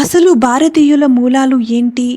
అసలు భారతీయుల మూలాలు ఏంటి?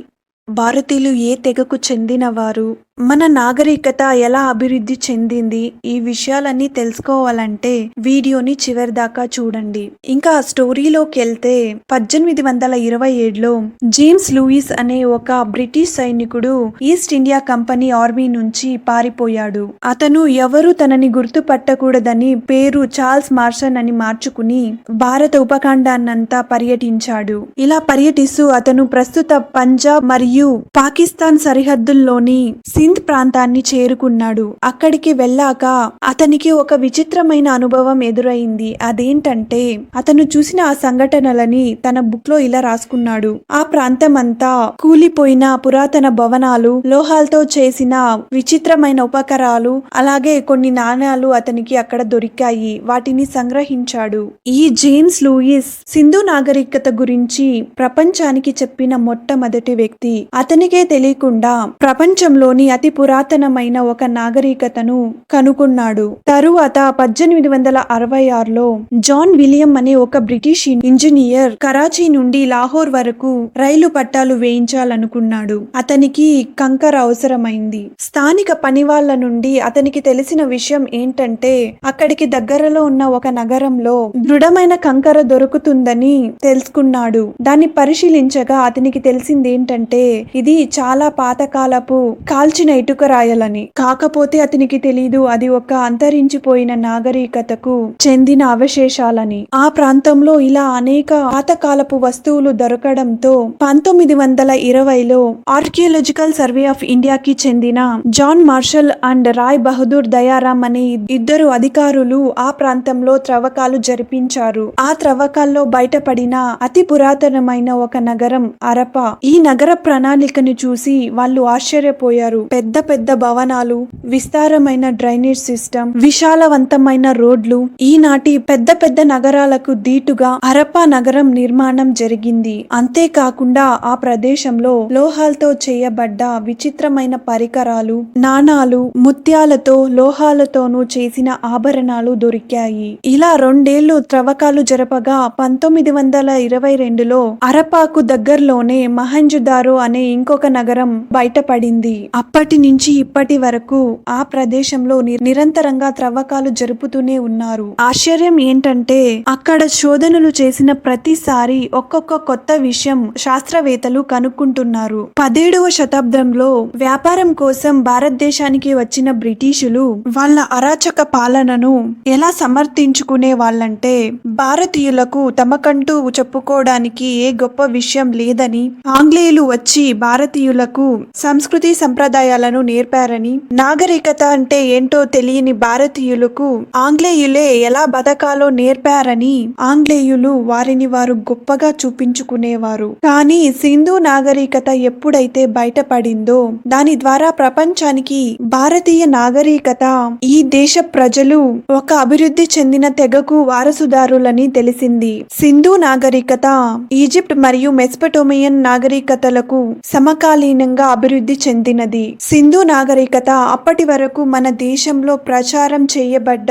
భారతీయులు ఏ తెగకు చెందినవారు? మన నాగరికత ఎలా అభివృద్ధి చెందింది? ఈ విషయాలన్నీ తెలుసుకోవాలంటే వీడియోని చివరిదాకా చూడండి. ఇంకా స్టోరీలోకెళ్తే 1827లో జేమ్స్ లూయిస్ అనే ఒక బ్రిటిష్ సైనికుడు ఈస్ట్ ఇండియా కంపెనీ ఆర్మీ నుంచి పారిపోయాడు. అతను ఎవరు తనని గుర్తుపట్టకూడదని పేరు చార్ల్స్ మార్షన్ అని మార్చుకుని భారత ఉపఖండాన్నంతా పర్యటించాడు. ఇలా పర్యటిస్తూ అతను ప్రస్తుత పంజాబ్ మరియు పాకిస్తాన్ సరిహద్దుల్లోని సింధ్ ప్రాంతాన్ని చేరుకున్నాడు. అక్కడికి వెళ్ళాక అతనికి ఒక విచిత్రమైన అనుభవం ఎదురైంది. అదేంటంటే అతను చూసిన ఆ సంఘటనలని తన బుక్ లో ఇలా రాసుకున్నాడు. ఆ ప్రాంతం అంతా కూలిపోయిన పురాతన భవనాలు, లోహాలతో చేసిన విచిత్రమైన ఉపకరాలు, అలాగే కొన్ని నాణ్యాలు అతనికి అక్కడ దొరికాయి. వాటిని సంగ్రహించాడు. ఈ జేమ్స్ లూయిస్ సింధు నాగరికత గురించి ప్రపంచానికి చెప్పిన మొట్టమొదటి వ్యక్తి. అతనికే తెలియకుండా ప్రపంచంలోని అతి పురాతనమైన ఒక నాగరికతను కనుగొన్నాడు. తరువాత 1866లో జాన్ విలియం అనే ఒక బ్రిటిష్ ఇంజనీర్ కరాచీ నుండి లాహోర్ వరకు రైలు పట్టాలు వేయించాలనుకున్నాడు. అతనికి కంకర అవసరమైంది. స్థానిక పనివాళ్ల నుండి అతనికి తెలిసిన విషయం ఏంటంటే అక్కడికి దగ్గరలో ఉన్న ఒక నగరంలో దృఢమైన కంకర దొరుకుతుందని తెలుసుకున్నాడు. దాన్ని పరిశీలించగా అతనికి తెలిసిందేంటంటే ఇది చాలా పాతకాలపు కాల్చిన ఇటుక రాయలని. కాకపోతే అతనికి తెలీదు అది ఒక అంతరించిపోయిన నాగరికతకు చెందిన అవశేషాలని. ఆ ప్రాంతంలో ఇలా అనేక పాతకాలపు వస్తువులు దొరకడంతో 1920లో ఆర్కియాలజికల్ సర్వే ఆఫ్ ఇండియాకి చెందిన John Marshall and Rai Bahadur Dayaram అనే ఇద్దరు అధికారులు ఆ ప్రాంతంలో త్రవ్వకాలు జరిపించారు. ఆ త్రవ్వకాల్లో బయటపడిన అతి పురాతనమైన ఒక నగరం హరప్ప. ఈ నగర ప్రణాళికను చూసి వాళ్ళు ఆశ్చర్యపోయారు. పెద్ద పెద్ద భవనాలు, విస్తారమైన డ్రైనేజ్ సిస్టమ్, విశాలవంతమైన రోడ్లు. ఈనాటి పెద్ద పెద్ద నగరాలకు దీటుగా హరప్పా నగరం నిర్మాణం జరిగింది. అంతేకాకుండా ఆ ప్రదేశంలో లోహాలతో చేయబడ్డ విచిత్రమైన పరికరాలు, నాణాలు, ముత్యాలతో లోహాలతోనూ చేసిన ఆభరణాలు దొరికాయి. ఇలా 2 ఏళ్లు త్రవ్వకాలు జరపగా 1922లో హరప్పాకు దగ్గరలోనే మహంజదారో అనే ఇంకొక నగరం బయటపడింది. అప్పటి నుంచి ఇప్పటి వరకు ఆ ప్రదేశంలో నిరంతరంగా త్రవ్వకాలు జరుపుతూనే ఉన్నారు. ఆశ్చర్యం ఏంటంటే అక్కడ శోధనలు చేసిన ప్రతిసారి ఒక్కొక్క కొత్త విషయం శాస్త్రవేత్తలు కనుక్కుంటున్నారు. 17వ శతాబ్దంలో వ్యాపారం కోసం భారతదేశానికి వచ్చిన బ్రిటిషులు వాళ్ళ అరాచక పాలనను ఎలా సమర్థించుకునే వాళ్ళంటే భారతీయులకు తమకంటూ చెప్పుకోవడానికి ఏ గొప్ప విషయం లేదని, ఆంగ్లేయులు వచ్చి భారతీయులకు సంస్కృతి సంప్రదాయాలను నేర్పారని, నాగరికత అంటే ఏంటో తెలియని భారతీయులకు ఆంగ్లేయులే ఎలా బతకాలో నేర్పారని ఆంగ్లేయులు వారిని వారు గొప్పగా చూపించుకునేవారు. కానీ సింధు నాగరికత ఎప్పుడైతే బయటపడిందో దాని ద్వారా ప్రపంచానికి భారతీయ నాగరికత, ఈ దేశ ప్రజలు ఒక అభివృద్ధి చెందిన తెగకు వారసుదారులని తెలిసింది. సింధు నాగరికత ఈజిప్ట్ మరియు మెస్పటోమియన్ నాగరికతలకు సమకాలీనంగా అభివృద్ధి చెందినది. సింధు నాగరికత అప్పటి వరకు మన దేశంలో ప్రచారం చేయబడ్డ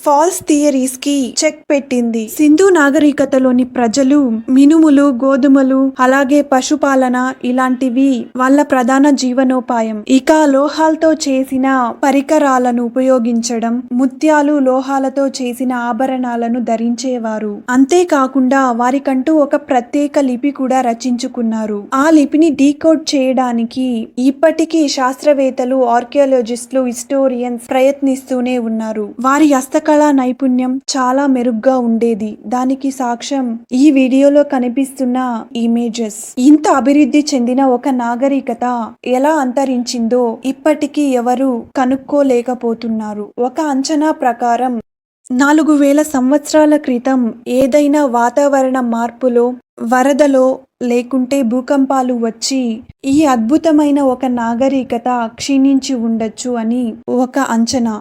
ఫాల్స్ థియరీస్ కి చెక్ పెట్టింది. సింధు నాగరికతలోని ప్రజలు మినుములు, గోధుమలు, అలాగే పశుపాలన ఇలాంటివి వాళ్ళ ప్రధాన జీవనోపాయం. ఇక లోహాలతో చేసిన పరికరాలను ఉపయోగించడం, ముత్యాలు, లోహాలతో చేసిన ఆభరణాలను ధరించేవారు. అంతేకాకుండా వారికంటూ ఒక ప్రత్యేక లిపి కూడా రచించుకున్నారు. ఆ లిపిని డీకోడ్ చేయడానికి ఇప్పటికీ శాస్త్రవేత్తలు, ఆర్కియాలజిస్టులు, హిస్టోరియన్స్ ప్రయత్నిస్తూనే ఉన్నారు. వారి హస్తకళా నైపుణ్యం చాలా మెరుగ్గా ఉండేది. దానికి సాక్ష్యం ఈ వీడియోలో కనిపిస్తున్న ఇమేజెస్. ఇంత అభివృద్ధి చెందిన ఒక నాగరికత ఎలా అంతరించిందో ఇప్పటికీ ఎవరు కనుక్కోలేకపోతున్నారు. ఒక అంచనా ప్రకారం 4000 సంవత్సరాల క్రితం ఏదైనా వాతావరణ మార్పులో, వరదలో లేకుంటే భూకంపాలు వచ్చి ఈ అద్భుతమైన ఒక నాగరికత క్షీణించి ఉండొచ్చు అని ఒక అంచనా.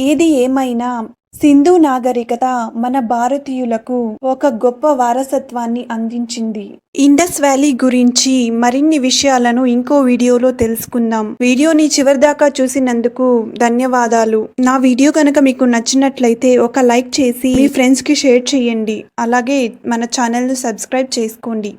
ఏది ఏమైనా సింధు నాగరికత మన భారతీయులకు ఒక గొప్ప వారసత్వాన్ని అందించింది. ఇండస్ వ్యాలీ గురించి మరిన్ని విషయాలను ఇంకో వీడియోలో తెలుసుకుందాం. వీడియోని చివరిదాకా చూసినందుకు ధన్యవాదాలు. నా వీడియో కనుక మీకు నచ్చినట్లయితే ఒక లైక్ చేసి మీ ఫ్రెండ్స్కి షేర్ చేయండి. అలాగే మన ఛానల్ను సబ్స్క్రైబ్ చేసుకోండి.